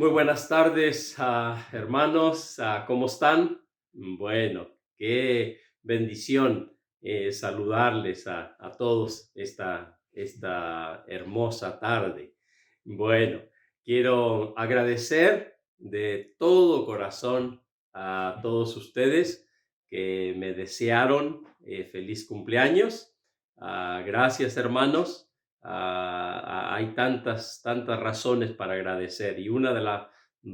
Muy buenas tardes, hermanos. ¿Cómo están? Bueno, qué bendición saludarles a todos esta hermosa tarde. Bueno, quiero agradecer de todo corazón a todos ustedes que me desearon feliz cumpleaños. Gracias, hermanos. Hay tantas razones para agradecer y una de las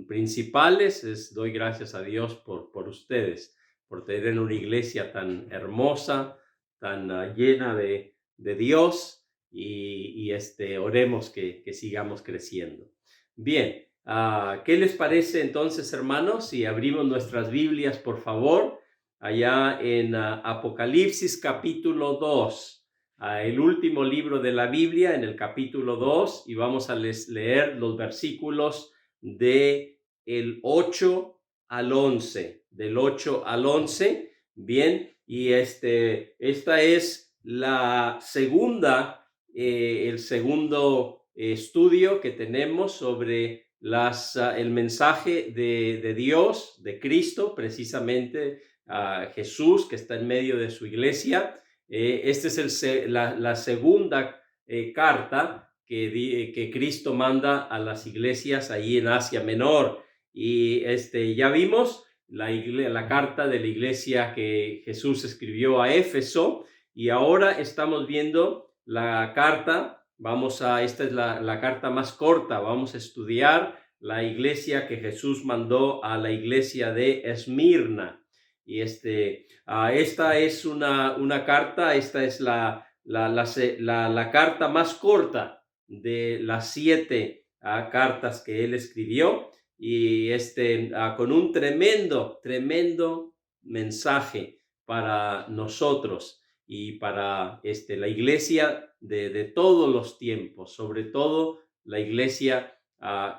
principales es doy gracias a Dios por ustedes, por tener una iglesia tan hermosa, tan llena de Dios y oremos que sigamos creciendo. Bien, ¿qué les parece entonces, hermanos? Si abrimos nuestras Biblias, por favor, allá en Apocalipsis capítulo 2, el último libro de la Biblia, en el capítulo 2, y vamos a leer los versículos de el 8 al 11, del 8 al 11. Bien, y esta es la segunda, el segundo estudio que tenemos sobre el mensaje de Dios, de Cristo, precisamente Jesús que está en medio de su iglesia. Esta es la segunda carta que Cristo manda a las iglesias ahí en Asia Menor. Y ya vimos la carta de la iglesia que Jesús escribió a Éfeso, y ahora estamos viendo la carta. Esta es la carta más corta. Vamos a estudiar la iglesia que Jesús mandó a la iglesia de Esmirna. Y esta es una carta, esta es la carta más corta de las 7 cartas que él escribió, y con un tremendo mensaje para nosotros y para la iglesia de todos los tiempos, sobre todo la iglesia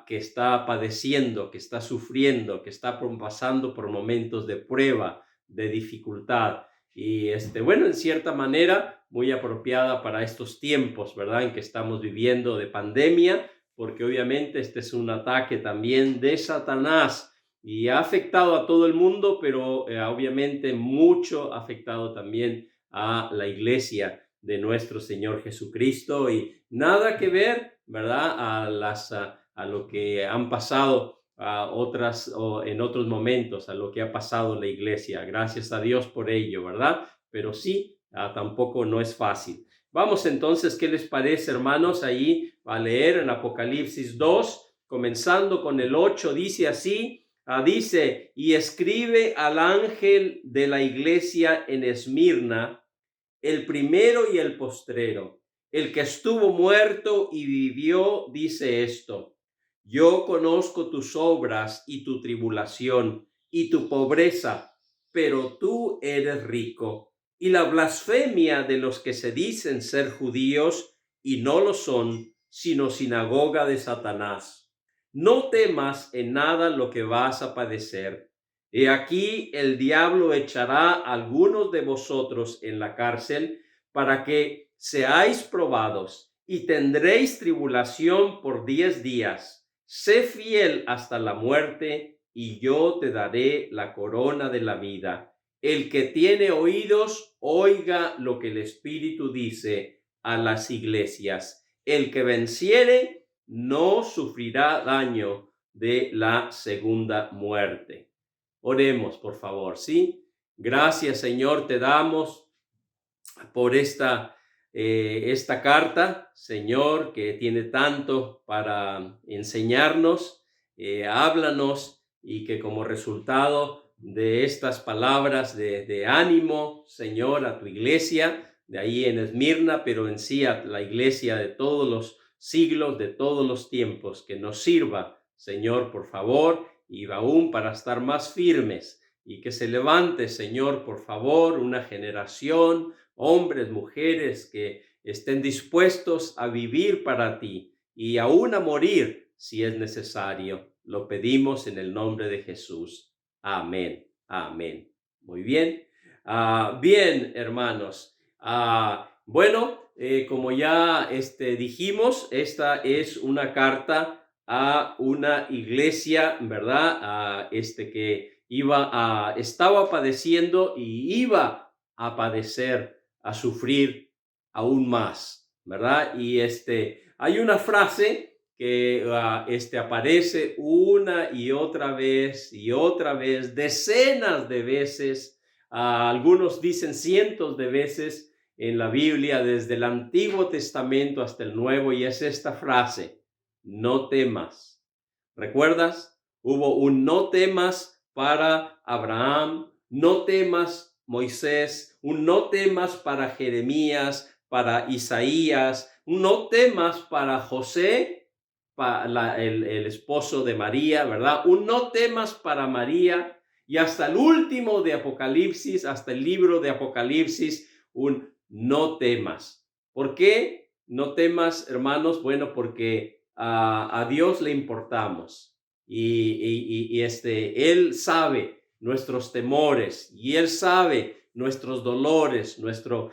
que está padeciendo, que está sufriendo, que está pasando por momentos de prueba, de dificultad. Y bueno, en cierta manera, muy apropiada para estos tiempos, ¿verdad? En que estamos viviendo de pandemia, porque obviamente este es un ataque también de Satanás y ha afectado a todo el mundo, pero obviamente mucho ha afectado también a la iglesia de nuestro Señor Jesucristo, y nada que ver, ¿verdad? A lo que han pasado en otros momentos, a lo que ha pasado la iglesia. Gracias a Dios por ello, ¿verdad? Pero sí, tampoco no es fácil. Vamos entonces, ¿qué les parece, hermanos? Ahí a leer en Apocalipsis 2, comenzando con el 8, dice así, dice: y escribe al ángel de la iglesia en Esmirna, el primero y el postrero, el que estuvo muerto y vivió, dice esto: yo conozco tus obras y tu tribulación y tu pobreza, pero tú eres rico, y la blasfemia de los que se dicen ser judíos y no lo son, sino sinagoga de Satanás. No temas en nada lo que vas a padecer. He aquí, el diablo echará a algunos de vosotros en la cárcel para que seáis probados, y tendréis tribulación por 10 días. Sé fiel hasta la muerte, y yo te daré la corona de la vida. El que tiene oídos, oiga lo que el Espíritu dice a las iglesias. El que venciere no sufrirá daño de la segunda muerte. Oremos, por favor, ¿sí? Gracias, Señor, te damos por esta carta, Señor, que tiene tanto para enseñarnos. Háblanos, y que como resultado de estas palabras de ánimo, Señor, a tu iglesia de ahí en Esmirna, pero en sí a la iglesia de todos los siglos, de todos los tiempos, que nos sirva, Señor, por favor, y aún para estar más firmes, y que se levante, Señor, por favor, una generación, hombres, mujeres que estén dispuestos a vivir para ti y aún a morir si es necesario. Lo pedimos en el nombre de Jesús. Amén. Amén. Muy bien. Bien, hermanos. Bueno, como ya dijimos, esta es una carta a una iglesia, ¿verdad? Que estaba padeciendo y iba a padecer, a sufrir aún más, ¿verdad? Y hay una frase que aparece una y otra vez, decenas de veces, algunos dicen cientos de veces en la Biblia, desde el Antiguo Testamento hasta el Nuevo, y es esta frase: no temas. ¿Recuerdas? Hubo un no temas para Abraham, no temas Moisés, un no temas para Jeremías, para Isaías, un no temas para José, el esposo de María, ¿verdad? Un no temas para María, y hasta el último de Apocalipsis, hasta el libro de Apocalipsis, un no temas. ¿Por qué no temas, hermanos? Bueno, porque a Dios le importamos, y Él sabe nuestros temores, y Él sabe nuestros dolores, nuestra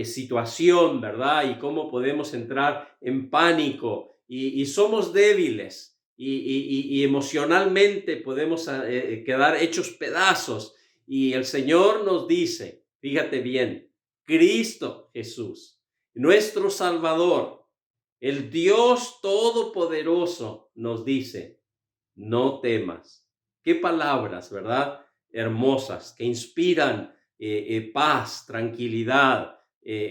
situación, ¿verdad? Y cómo podemos entrar en pánico, y somos débiles, y emocionalmente podemos quedar hechos pedazos. Y el Señor nos dice, fíjate bien, Cristo Jesús, nuestro Salvador, el Dios Todopoderoso, nos dice: no temas. Qué palabras, ¿verdad? Hermosas, que inspiran paz, tranquilidad,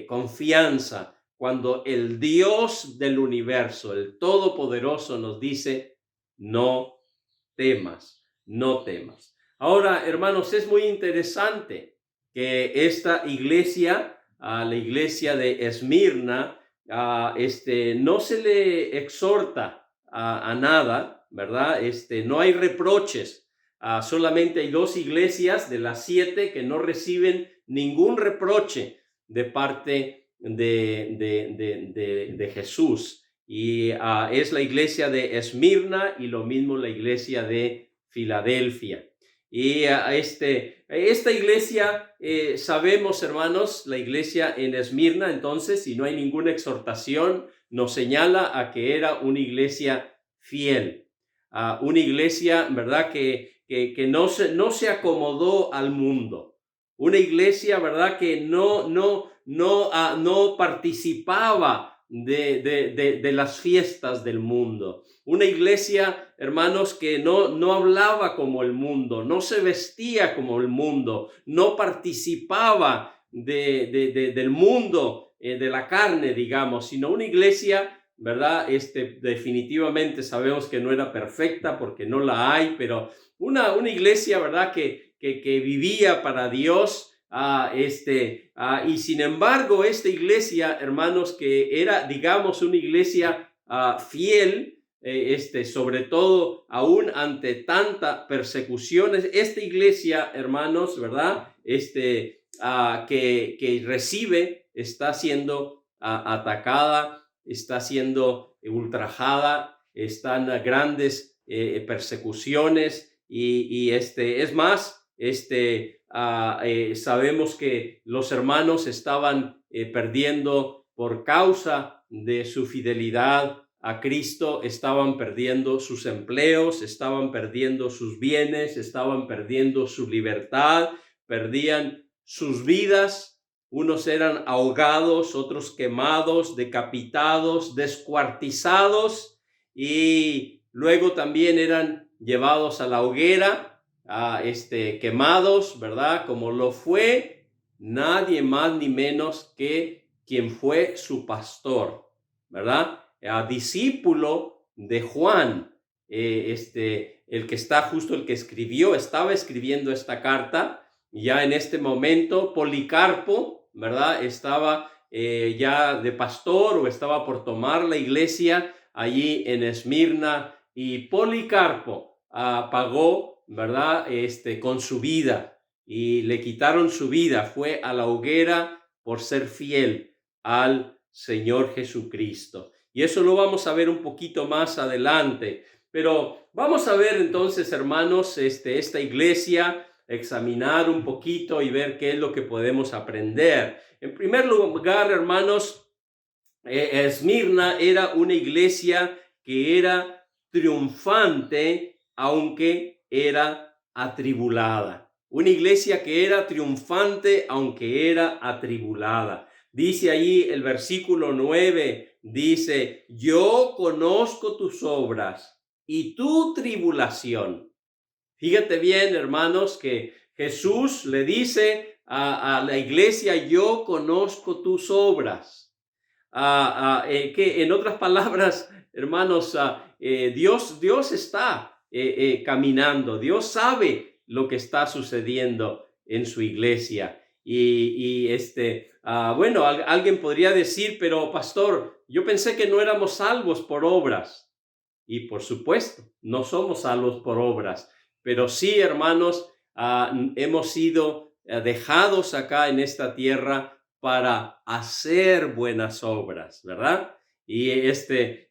confianza, cuando el Dios del universo, el Todopoderoso, nos dice: no temas, no temas. Ahora, hermanos, es muy interesante que esta iglesia, la iglesia de Esmirna, no se le exhorta a nada, ¿verdad? No hay reproches. Solamente hay 2 iglesias de las 7 que no reciben ningún reproche de parte de Jesús. Y es la iglesia de Esmirna, y lo mismo la iglesia de Filadelfia. Y esta iglesia, sabemos, hermanos, la iglesia en Esmirna, entonces, si no hay ninguna exhortación, nos señala a que era una iglesia fiel, una iglesia, ¿verdad?, que no se acomodó al mundo, una iglesia, ¿verdad?, que no participaba de las fiestas del mundo. Una iglesia, hermanos, que no hablaba como el mundo, no se vestía como el mundo, no participaba del mundo, de la carne, digamos, sino una iglesia, ¿verdad? Definitivamente sabemos que no era perfecta, porque no la hay, pero una iglesia, ¿verdad?, que vivía para Dios. Y sin embargo, esta iglesia, hermanos, que era, digamos, una iglesia fiel, sobre todo aún ante tanta persecuciones, esta iglesia, hermanos, ¿verdad?, que recibe, está siendo atacada, está siendo ultrajada, están grandes persecuciones, y es más, sabemos que los hermanos estaban perdiendo, por causa de su fidelidad a Cristo, estaban perdiendo sus empleos, estaban perdiendo sus bienes, estaban perdiendo su libertad, perdían sus vidas. Unos eran ahogados, otros quemados, decapitados, descuartizados, y luego también eran llevados a la hoguera, quemados, ¿verdad? Como lo fue nadie más ni menos que quien fue su pastor, ¿verdad? Discípulo de Juan, el que está justo, el que estaba escribiendo esta carta. Ya en este momento Policarpo, ¿verdad?, estaba ya de pastor, o estaba por tomar la iglesia allí en Esmirna, y Policarpo pagó, ¿verdad?, con su vida, y le quitaron su vida. Fue a la hoguera por ser fiel al Señor Jesucristo. Y eso lo vamos a ver un poquito más adelante. Pero vamos a ver entonces, hermanos, esta iglesia, examinar un poquito y ver qué es lo que podemos aprender. En primer lugar, hermanos, Esmirna era una iglesia que era triunfante, aunque era atribulada. Una iglesia que era triunfante, aunque era atribulada. Dice ahí el versículo 9, dice, yo conozco tus obras y tu tribulación. Fíjate bien, hermanos, que Jesús le dice a la iglesia, yo conozco tus obras. Que en otras palabras, hermanos, Dios está caminando, Dios sabe lo que está sucediendo en su iglesia. Bueno, alguien podría decir, pero pastor, yo pensé que no éramos salvos por obras. Y por supuesto, no somos salvos por obras, pero sí, hermanos, hemos sido dejados acá en esta tierra para hacer buenas obras, ¿verdad? Y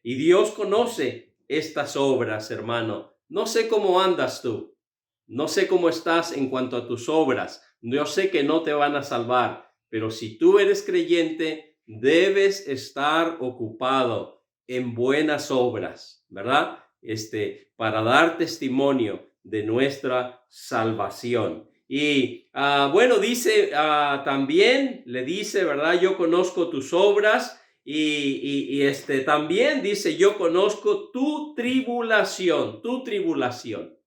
Dios conoce estas obras, hermano. No sé cómo andas tú, no sé cómo estás en cuanto a tus obras. Yo sé que no te van a salvar, pero si tú eres creyente, debes estar ocupado en buenas obras, ¿verdad? Para dar testimonio de nuestra salvación. Y bueno, dice también, le dice, ¿verdad? Yo conozco tus obras y también dice, yo conozco tu tribulación, tu tribulación.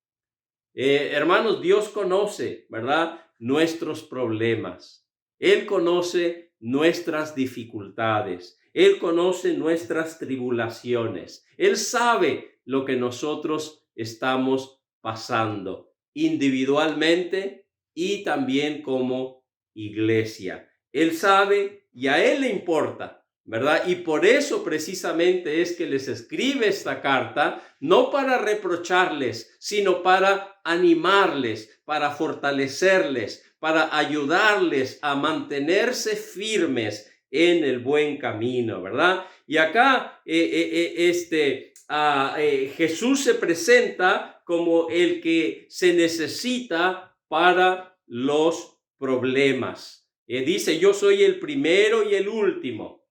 Hermanos, Dios conoce, ¿verdad? Nuestros problemas. Él conoce nuestras dificultades. Él conoce nuestras tribulaciones. Él sabe lo que nosotros estamos pasando individualmente y también como iglesia. Él sabe y a Él le importa, ¿verdad? Y por eso precisamente es que les escribe esta carta, no para reprocharles, sino para animarles, para fortalecerles, para ayudarles a mantenerse firmes en el buen camino, ¿verdad? Y acá Jesús se presenta como el que se necesita para los problemas. Dice, yo soy el primero y el último.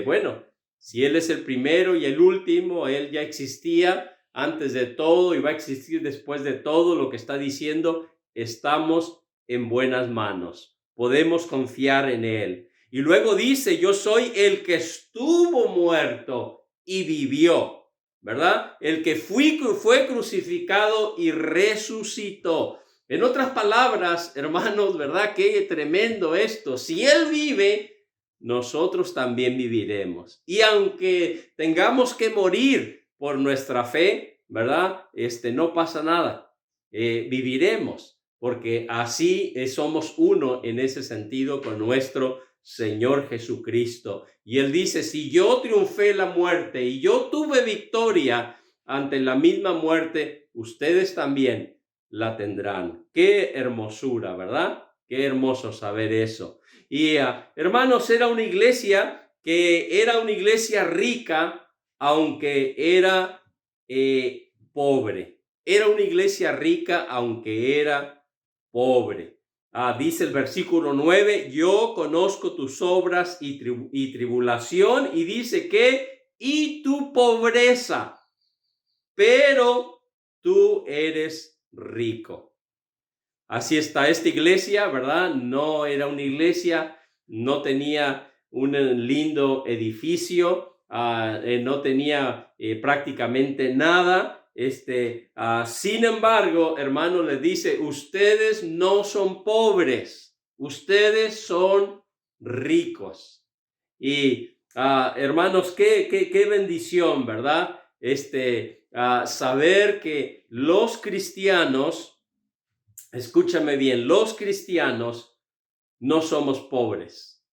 Bueno, si Él es el primero y el último, Él ya existía antes de todo y va a existir después de todo. Lo que está diciendo, estamos en buenas manos. Podemos confiar en Él. Y luego dice, yo soy el que estuvo muerto y vivió, ¿verdad? El que fue crucificado y resucitó. En otras palabras, hermanos, ¿verdad? Qué tremendo esto. Si Él vive, nosotros también viviremos. Y aunque tengamos que morir por nuestra fe, ¿verdad? No pasa nada. Viviremos, porque así somos uno en ese sentido con nuestro Señor Jesucristo. Y Él dice, si yo triunfé la muerte y yo tuve victoria ante la misma muerte, ustedes también la tendrán. Qué hermosura, ¿verdad? Qué hermoso saber eso. Y hermanos, era una iglesia que era una iglesia rica, aunque era pobre. Era una iglesia rica, aunque era pobre. Dice el versículo 9, yo conozco tus obras y tribulación, y dice que, y tu pobreza, pero tú eres rico. Así está esta iglesia, ¿verdad? No era una iglesia, no tenía un lindo edificio, no tenía prácticamente nada. Sin embargo, hermano, les dice, ustedes no son pobres, ustedes son ricos. Y hermanos, qué bendición, ¿verdad? Saber que los cristianos, escúchame bien, los cristianos no somos pobres.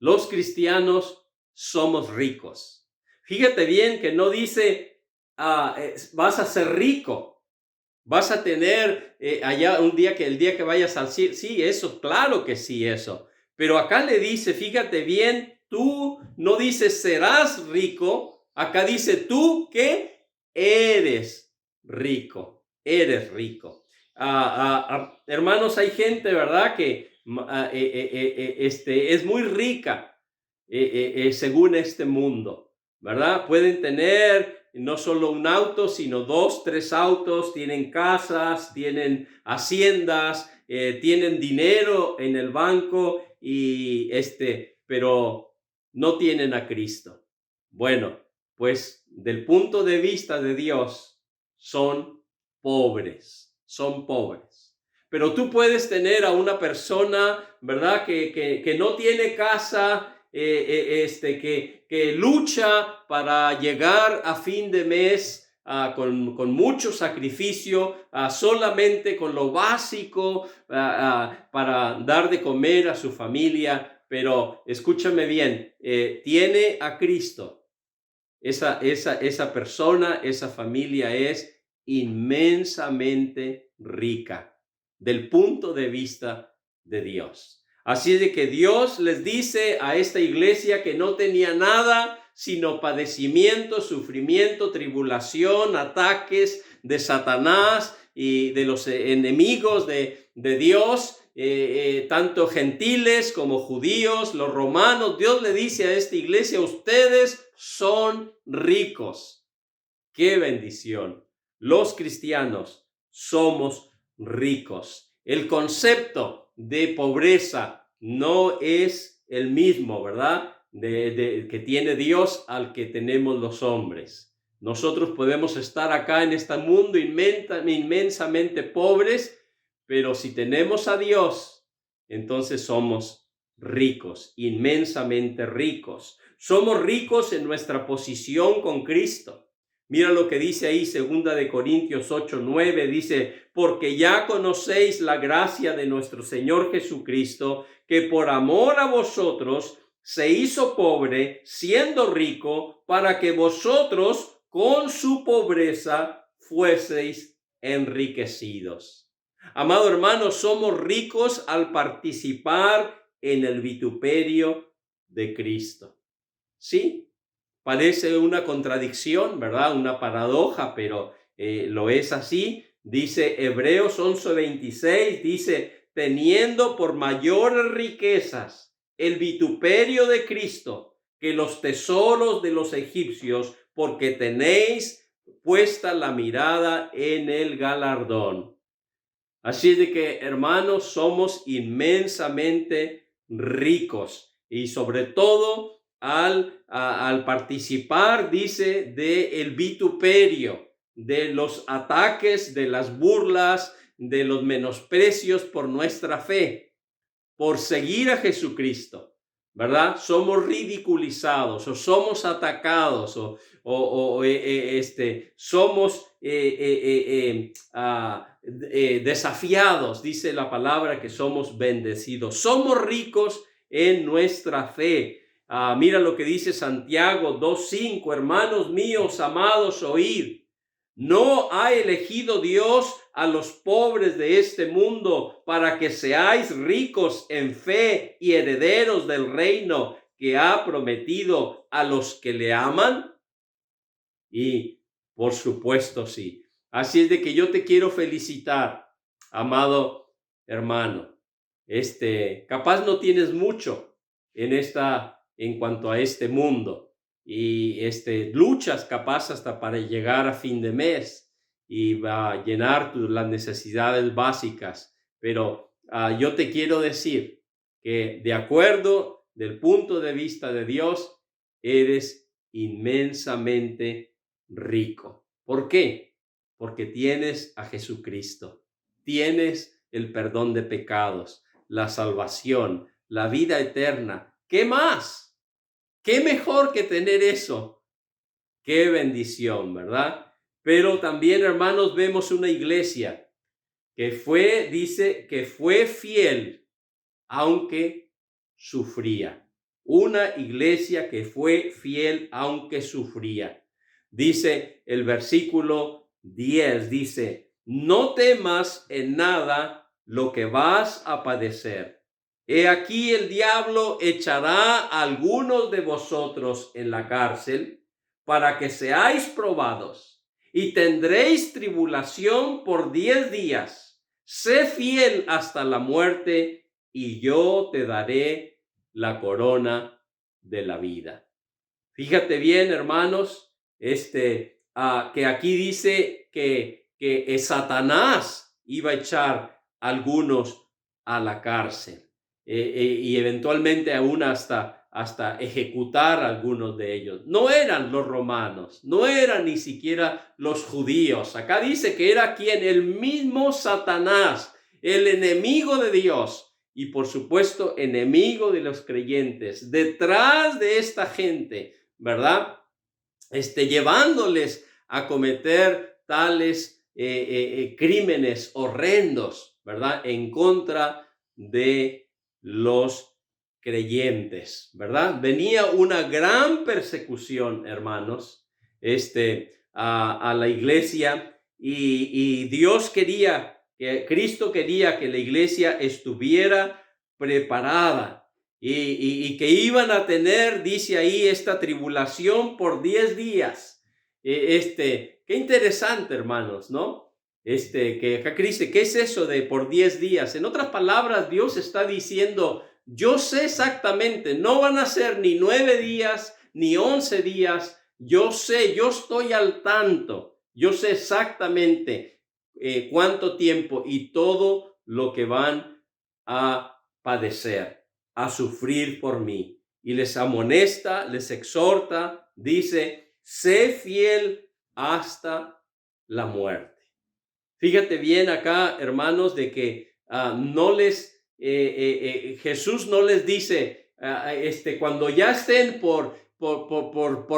Los cristianos somos ricos. Fíjate bien que no dice, vas a ser rico, vas a tener allá el día que vayas al cielo. Sí, eso, claro que sí, eso. Pero acá le dice, fíjate bien, tú no dices serás rico, acá dice tú que eres rico, eres rico. Hermanos, hay gente, ¿verdad? Que es muy rica según este mundo. ¿verdad? Pueden tener no solo un auto, sino 2, 3 autos, tienen casas, tienen haciendas, tienen dinero en el banco pero no tienen a Cristo. Bueno, pues del punto de vista de Dios, son son pobres. Pero tú puedes tener a una persona, ¿verdad? Que no tiene casa, que lucha para llegar a fin de mes con mucho sacrificio, solamente con lo básico para dar de comer a su familia. Pero escúchame bien, tiene a Cristo. Esa persona, esa familia es inmensamente rica del punto de vista de Dios. Así es de que Dios les dice a esta iglesia que no tenía nada sino padecimiento, sufrimiento, tribulación, ataques de Satanás y de los enemigos de Dios, tanto gentiles como judíos, los romanos. Dios le dice a esta iglesia: ustedes son ricos. ¡Qué bendición! Los cristianos somos ricos. El concepto de pobreza no es el mismo, ¿verdad? Que tiene Dios al que tenemos los hombres. Nosotros podemos estar acá en este mundo inmensamente pobres, pero si tenemos a Dios, entonces somos ricos, inmensamente ricos. Somos ricos en nuestra posición con Cristo. Mira lo que dice ahí, 2 Corintios 8:9, dice: porque ya conocéis la gracia de nuestro Señor Jesucristo, que por amor a vosotros se hizo pobre, siendo rico, para que vosotros con su pobreza fueseis enriquecidos. Amado hermano, somos ricos al participar en el vituperio de Cristo. ¿Sí? Parece una contradicción, ¿verdad? Una paradoja, pero lo es así. Dice Hebreos 11:26, dice: teniendo por mayores riquezas el vituperio de Cristo que los tesoros de los egipcios, porque tenéis puesta la mirada en el galardón. Así de que, hermanos, somos inmensamente ricos y sobre todo al participar, dice, del vituperio, de los ataques, de las burlas, de los menosprecios por nuestra fe, por seguir a Jesucristo, ¿verdad? Somos ridiculizados o somos atacados somos desafiados. Dice la palabra que somos bendecidos. Somos ricos en nuestra fe. Mira lo que dice Santiago 2:5: hermanos míos amados, oíd. ¿No ha elegido Dios a los pobres de este mundo para que seáis ricos en fe y herederos del reino que ha prometido a los que le aman? Y por supuesto sí. Así es de que yo te quiero felicitar, amado hermano. Capaz no tienes mucho en cuanto a este mundo, y luchas capaz hasta para llegar a fin de mes y va a llenar las necesidades básicas, pero yo te quiero decir que de acuerdo del punto de vista de Dios, eres inmensamente rico. ¿Por qué? Porque tienes a Jesucristo, tienes el perdón de pecados, la salvación, la vida eterna. ¿Qué más? ¿Qué mejor que tener eso? Qué bendición, ¿verdad? Pero también, hermanos, vemos una iglesia que dice que fue fiel aunque sufría. Una iglesia que fue fiel aunque sufría. Dice el versículo 10, dice: no temas en nada lo que vas a padecer. He aquí el diablo echará a algunos de vosotros en la cárcel para que seáis probados, y tendréis tribulación por 10 días. Sé fiel hasta la muerte, y yo te daré la corona de la vida. Fíjate bien, hermanos, que aquí dice que Satanás iba a echar a algunos a la cárcel y eventualmente aún hasta ejecutar a algunos de ellos. No eran los romanos, no eran ni siquiera los judíos. Acá dice que era quien, el mismo Satanás, el enemigo de Dios y por supuesto enemigo de los creyentes, detrás de esta gente, ¿verdad? Llevándoles a cometer tales crímenes horrendos, ¿verdad? En contra de los creyentes, ¿verdad? Venía una gran persecución, hermanos, a la iglesia y Dios quería, Cristo quería que la iglesia estuviera preparada. Y que iban a tener, dice ahí, esta tribulación por 10 días. Qué interesante, hermanos, ¿no? Que acá dice, ¿qué es eso de por 10 días? En otras palabras, Dios está diciendo, yo sé exactamente, no van a ser ni 9 días, ni 11 días, yo sé, yo estoy al tanto, yo sé exactamente cuánto tiempo y todo lo que van a padecer, a sufrir por mí. Y les amonesta, les exhorta, dice, sé fiel hasta la muerte. Fíjate bien acá, hermanos, de que Jesús no les dice, cuando ya estén por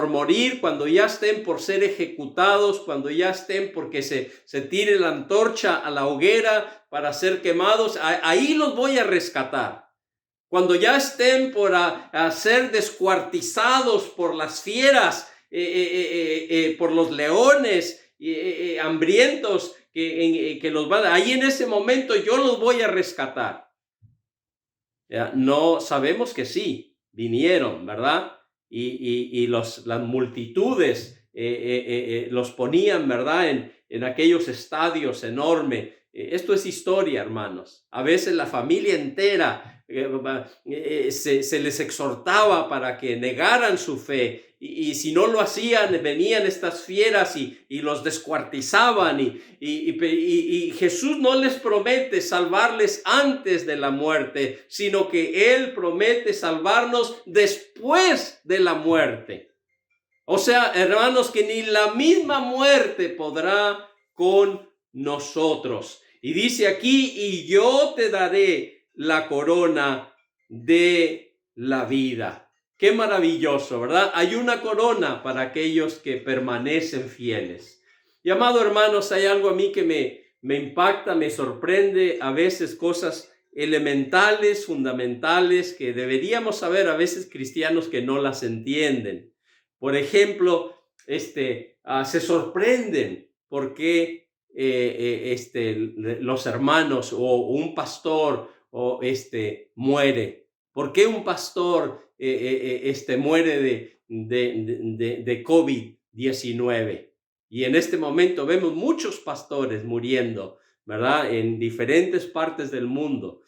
morir, cuando ya estén por ser ejecutados, cuando ya estén porque se tire la antorcha a la hoguera para ser quemados, ahí los voy a rescatar. Cuando ya estén por ser descuartizados por las fieras, por los leones hambrientos que los van, ahí en ese momento yo los voy a rescatar. No sabemos que sí, vinieron, ¿verdad? Y las multitudes los ponían, ¿verdad? En aquellos estadios enormes. Esto es historia, hermanos. A veces la familia entera se les exhortaba para que negaran su fe y si no lo hacían venían estas fieras y los descuartizaban y Jesús no les promete salvarles antes de la muerte, sino que Él promete salvarnos después de la muerte. O sea, hermanos, que ni la misma muerte podrá con nosotros. Y dice aquí, y yo te daré la corona de la vida. Qué maravilloso, ¿verdad? Hay una corona para aquellos que permanecen fieles. Y amado hermanos, hay algo a mí que me impacta, me sorprende, a veces cosas elementales, fundamentales, que deberíamos saber, a veces cristianos que no las entienden. Por ejemplo, se sorprenden porque los hermanos o un pastor muere. ¿Por qué un pastor muere de COVID-19? Y en este momento vemos muchos pastores muriendo, ¿verdad? En diferentes partes del mundo.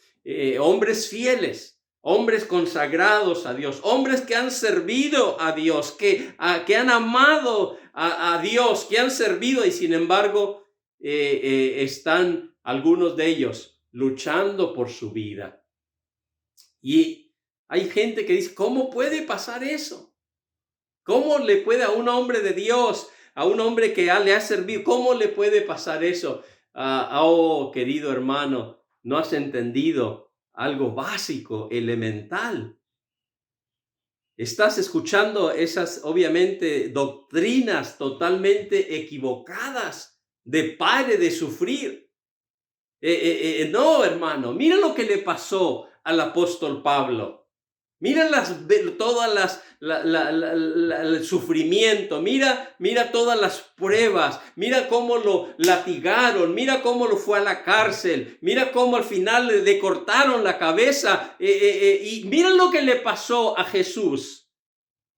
Hombres fieles, hombres consagrados a Dios, hombres que han servido a Dios, que han amado a Dios, que han servido y sin embargo están algunos de ellos luchando por su vida. Y hay gente que dice, ¿cómo puede pasar eso? ¿Cómo le puede a un hombre de Dios, a un hombre que le ha servido, cómo le puede pasar eso? Oh, querido hermano, no has entendido algo básico, elemental. Estás escuchando esas, obviamente, doctrinas totalmente equivocadas de pare de sufrir. No, hermano, mira lo que le pasó al apóstol Pablo. Mira el sufrimiento, mira todas las pruebas, mira cómo lo latigaron, mira cómo lo fue a la cárcel, mira cómo al final le cortaron la cabeza y mira lo que le pasó a Jesús.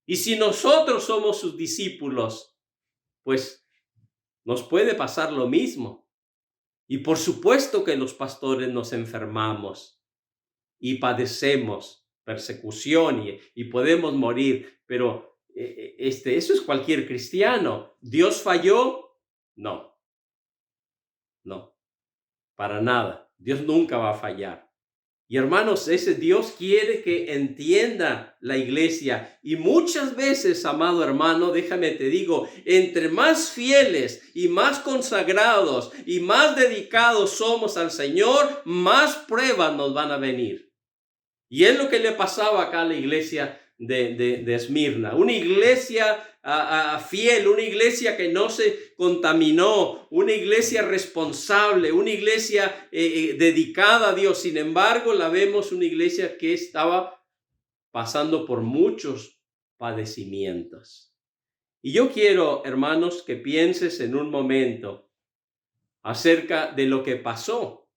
Y si nosotros somos sus discípulos, pues nos puede pasar lo mismo. Y por supuesto que los pastores nos enfermamos y padecemos persecución y podemos morir, pero eso es cualquier cristiano. ¿Dios falló? No, no, para nada. Dios nunca va a fallar. Y hermanos, ese Dios quiere que entienda la iglesia. Y muchas veces, amado hermano, déjame te digo, entre más fieles y más consagrados y más dedicados somos al Señor, más pruebas nos van a venir. Y es lo que le pasaba acá a la iglesia de Esmirna. Una iglesia fiel, una iglesia que no se contaminó, una iglesia responsable, una iglesia dedicada a Dios. Sin embargo, la vemos una iglesia que estaba pasando por muchos padecimientos. Y yo quiero, hermanos, que pienses en un momento acerca de lo que pasó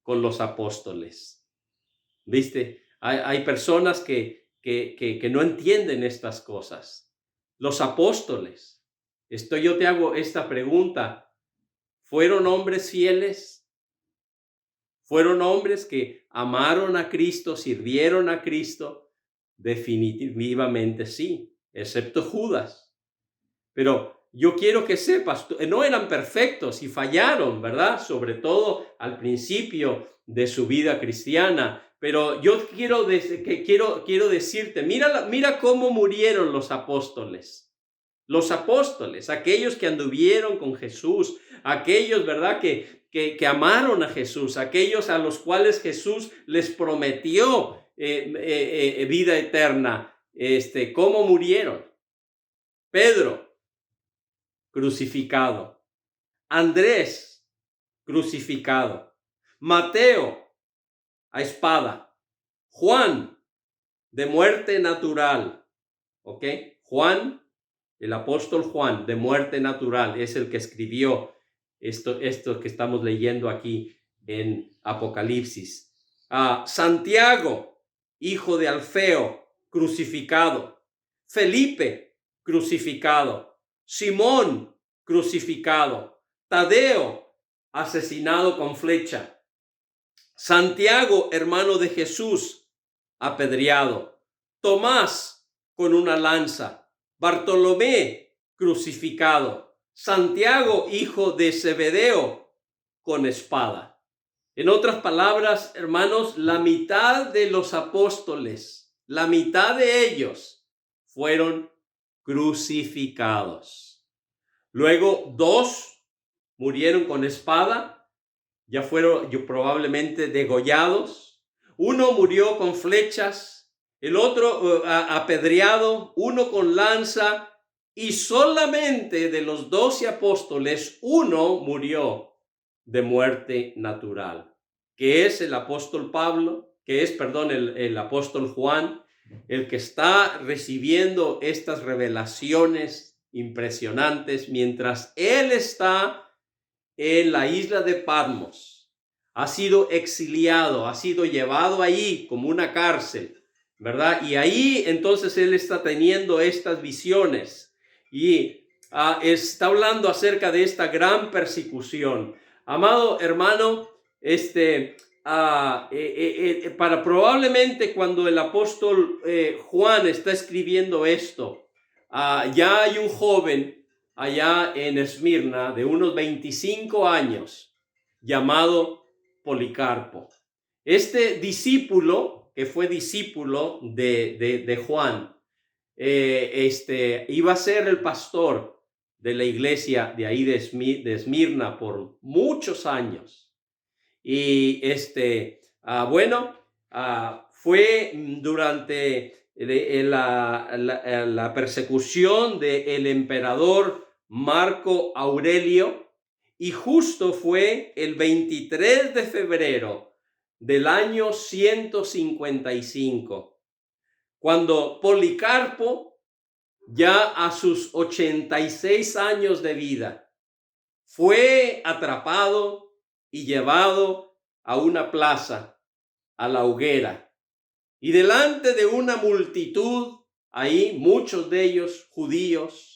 con los apóstoles. ¿Viste? Hay personas que no entienden estas cosas. Los apóstoles, yo te hago esta pregunta, ¿fueron hombres fieles? ¿Fueron hombres que amaron a Cristo, sirvieron a Cristo? Definitivamente sí, excepto Judas. Pero yo quiero que sepas, no eran perfectos y fallaron, ¿verdad? Sobre todo al principio de su vida cristiana. Pero yo quiero decirte, mira cómo murieron los apóstoles. Los apóstoles, aquellos que anduvieron con Jesús, aquellos, ¿verdad? Que amaron a Jesús, aquellos a los cuales Jesús les prometió vida eterna. ¿Cómo murieron? Pedro, crucificado. Andrés, crucificado. Mateo, a espada. Juan, de muerte natural. ¿Ok? Juan, el apóstol Juan, de muerte natural, es el que escribió esto que estamos leyendo aquí en Apocalipsis. Santiago, hijo de Alfeo, crucificado. Felipe, crucificado. Simón, crucificado. Tadeo, asesinado con flecha. Santiago, hermano de Jesús, apedreado. Tomás, con una lanza. Bartolomé, crucificado. Santiago, hijo de Zebedeo, con espada. En otras palabras, hermanos, la mitad de los apóstoles, la mitad de ellos fueron crucificados. Luego, 2 murieron con espada. Ya fueron probablemente degollados. Uno murió con flechas, el otro apedreado, uno con lanza, y solamente de los 12 apóstoles, uno murió de muerte natural, que es el apóstol Pablo, el apóstol Juan, el que está recibiendo estas revelaciones impresionantes mientras él está en la isla de Patmos. Ha sido exiliado, ha sido llevado ahí como una cárcel, ¿verdad? Y ahí entonces él está teniendo estas visiones y está hablando acerca de esta gran persecución. Amado hermano, para probablemente cuando el apóstol Juan está escribiendo esto, ya hay un joven allá en Esmirna de unos 25 años llamado Policarpo. Este discípulo, que fue discípulo de Juan, iba a ser el pastor de la iglesia de ahí de Esmirna por muchos años. Y fue durante la persecución del emperador Marco Aurelio, y justo fue el 23 de febrero del año 155, cuando Policarpo, ya a sus 86 años de vida, fue atrapado y llevado a una plaza, a la hoguera. Y delante de una multitud, ahí muchos de ellos judíos,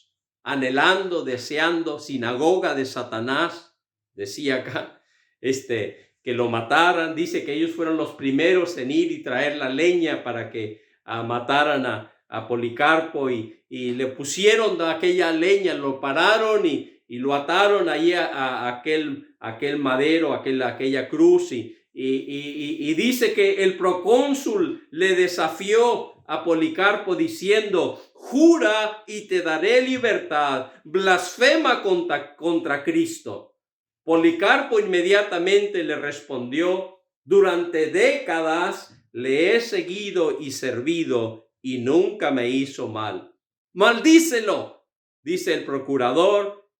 anhelando, deseando, sinagoga de Satanás, decía acá, que lo mataran. Dice que ellos fueron los primeros en ir y traer la leña para que mataran a Policarpo y le pusieron aquella leña, lo pararon y lo ataron ahí a aquel madero, aquella cruz y dice que el procónsul le desafió a Policarpo diciendo: jura y te daré libertad, blasfema contra Cristo. Policarpo inmediatamente le respondió: durante décadas le he seguido y servido y nunca me hizo mal. Maldícelo, dice el procurador.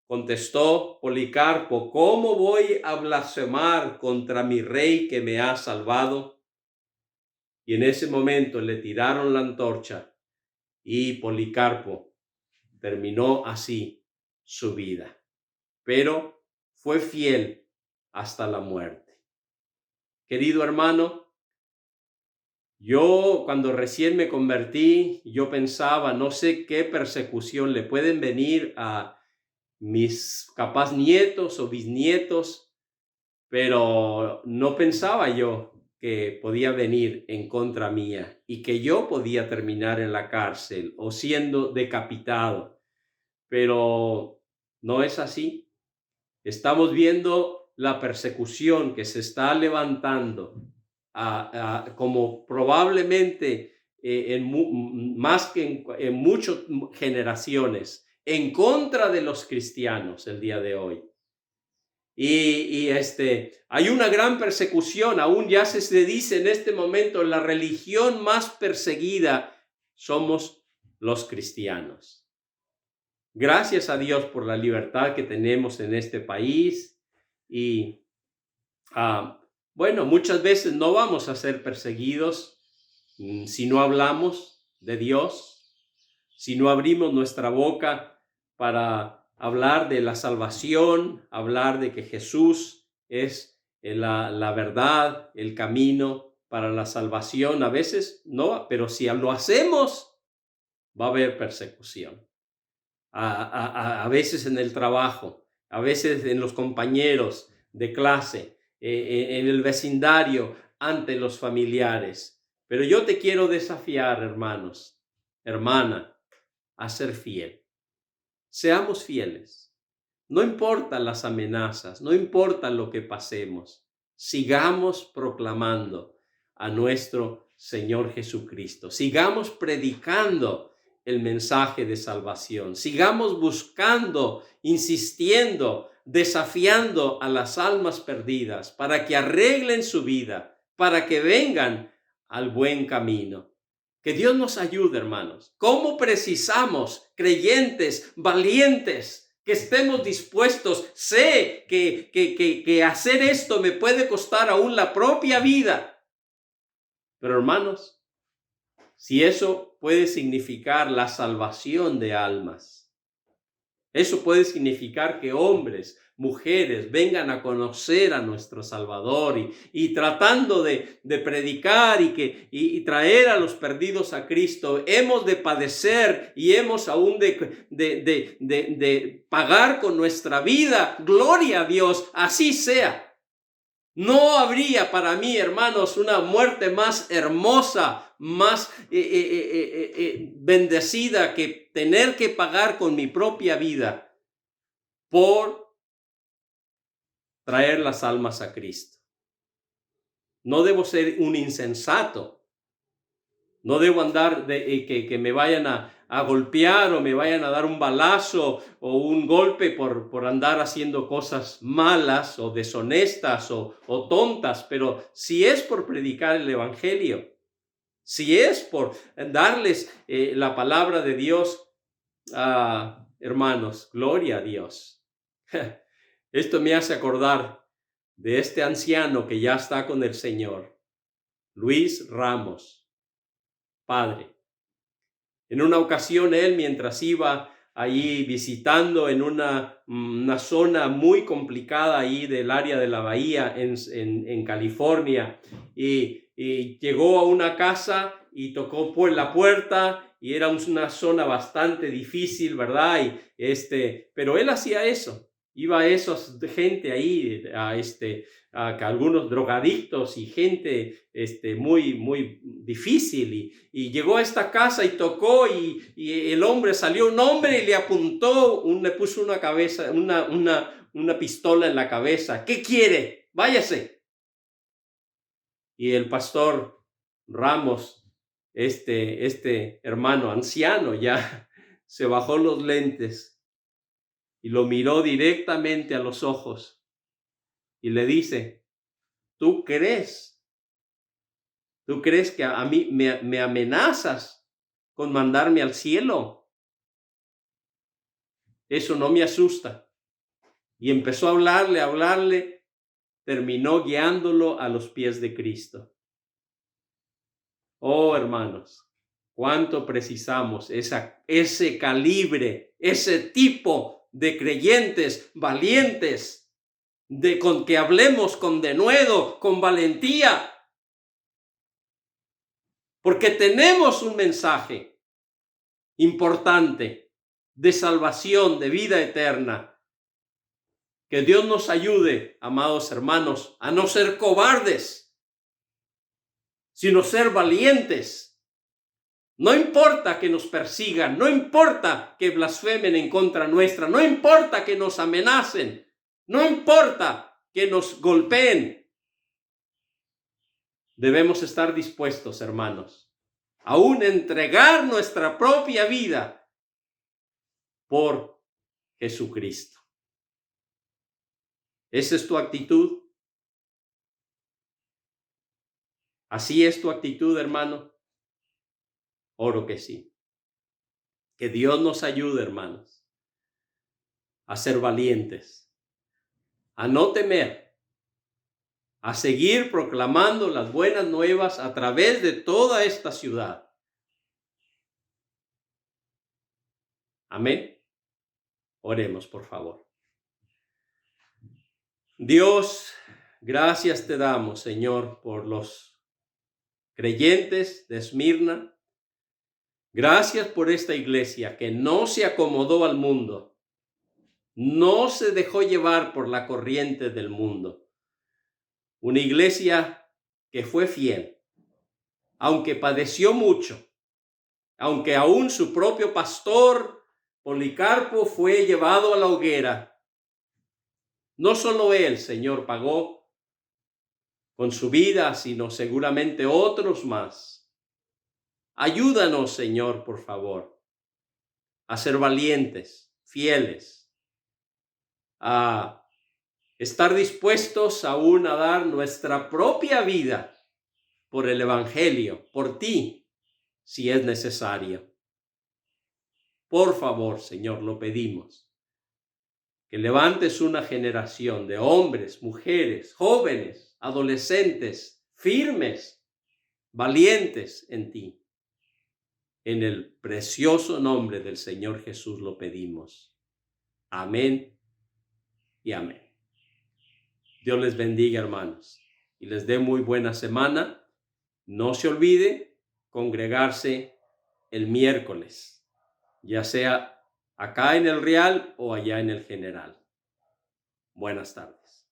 Contestó Policarpo: ¿cómo voy a blasfemar contra mi rey que me ha salvado? Y en ese momento le tiraron la antorcha y Policarpo terminó así su vida. Pero fue fiel hasta la muerte. Querido hermano, yo cuando recién me convertí, yo pensaba, no sé qué persecución le pueden venir a mis capaz nietos o bisnietos, pero no pensaba yo que podía venir en contra mía y que yo podía terminar en la cárcel o siendo decapitado. Pero no es así. Estamos viendo la persecución que se está levantando como probablemente más que en muchas generaciones en contra de los cristianos el día de hoy. Hay una gran persecución, aún ya se dice en este momento, la religión más perseguida somos los cristianos. Gracias a Dios por la libertad que tenemos en este país y bueno, muchas veces no vamos a ser perseguidos si no hablamos de Dios, si no abrimos nuestra boca para hablar de la salvación, hablar de que Jesús es la verdad, el camino para la salvación. A veces no, pero si lo hacemos, va a haber persecución. A veces en el trabajo, a veces en los compañeros de clase, en el vecindario, ante los familiares. Pero yo te quiero desafiar, hermanos, hermana, a ser fiel. Seamos fieles. No importan las amenazas, no importa lo que pasemos. Sigamos proclamando a nuestro Señor Jesucristo. Sigamos predicando el mensaje de salvación. Sigamos buscando, insistiendo, desafiando a las almas perdidas para que arreglen su vida, para que vengan al buen camino. Que Dios nos ayude, hermanos. ¿Cómo precisamos creyentes valientes que estemos dispuestos? Sé que hacer esto me puede costar aún la propia vida. Pero, hermanos, si eso puede significar la salvación de almas, eso puede significar que hombres, mujeres vengan a conocer a nuestro Salvador y tratando de predicar y traer a los perdidos a Cristo, hemos de padecer y hemos aún de pagar con nuestra vida. Gloria a Dios, así sea. No habría para mí, hermanos, una muerte más hermosa, más bendecida que tener que pagar con mi propia vida por traer las almas a Cristo. No debo ser un insensato. No debo andar que me vayan a golpear o me vayan a dar un balazo o un golpe por andar haciendo cosas malas o deshonestas o tontas. Pero si es por predicar el evangelio, si es por darles la palabra de Dios, hermanos, gloria a Dios. Esto me hace acordar de este anciano que ya está con el Señor, Luis Ramos. Padre. En una ocasión él, mientras iba allí visitando en una zona muy complicada ahí del área de la bahía en California, y llegó a una casa y tocó por la puerta y era una zona bastante difícil, ¿verdad? Pero él hacía eso. iba esos de gente ahí, a algunos drogadictos y gente muy difícil. Y llegó a esta casa y tocó y el hombre salió, un hombre y le apuntó, le puso una pistola en la cabeza. ¿Qué quiere? Váyase. Y el pastor Ramos, este hermano anciano, ya se bajó los lentes y lo miró directamente a los ojos y le dice: ¿Tú crees que a mí me amenazas con mandarme al cielo? Eso no me asusta. Y empezó a hablarle, terminó guiándolo a los pies de Cristo. Oh, hermanos, cuánto precisamos ese calibre, ese tipo de creyentes valientes, con que hablemos con denuedo, con valentía, porque tenemos un mensaje importante de salvación, de vida eterna. Que Dios nos ayude, amados hermanos, a no ser cobardes, sino ser valientes. No importa que nos persigan, no importa que blasfemen en contra nuestra, no importa que nos amenacen, no importa que nos golpeen. Debemos estar dispuestos, hermanos, aún entregar nuestra propia vida por Jesucristo. ¿Esa es tu actitud? ¿Así es tu actitud, hermano? Oro que sí. Que Dios nos ayude, hermanos, a ser valientes, a no temer, a seguir proclamando las buenas nuevas a través de toda esta ciudad. Amén. Oremos, por favor. Dios, gracias te damos, Señor, por los creyentes de Esmirna. Gracias por esta iglesia que no se acomodó al mundo, no se dejó llevar por la corriente del mundo. Una iglesia que fue fiel, aunque padeció mucho, aunque aún su propio pastor Policarpo fue llevado a la hoguera. No solo él, Señor, pagó con su vida, sino seguramente otros más. Ayúdanos, Señor, por favor, a ser valientes, fieles, a estar dispuestos aún a dar nuestra propia vida por el Evangelio, por ti, si es necesario. Por favor, Señor, lo pedimos. Que levantes una generación de hombres, mujeres, jóvenes, adolescentes, firmes, valientes en ti. En el precioso nombre del Señor Jesús lo pedimos. Amén y amén. Dios les bendiga, hermanos, y les dé muy buena semana. No se olvide congregarse el miércoles, ya sea acá en el Real o allá en el General. Buenas tardes.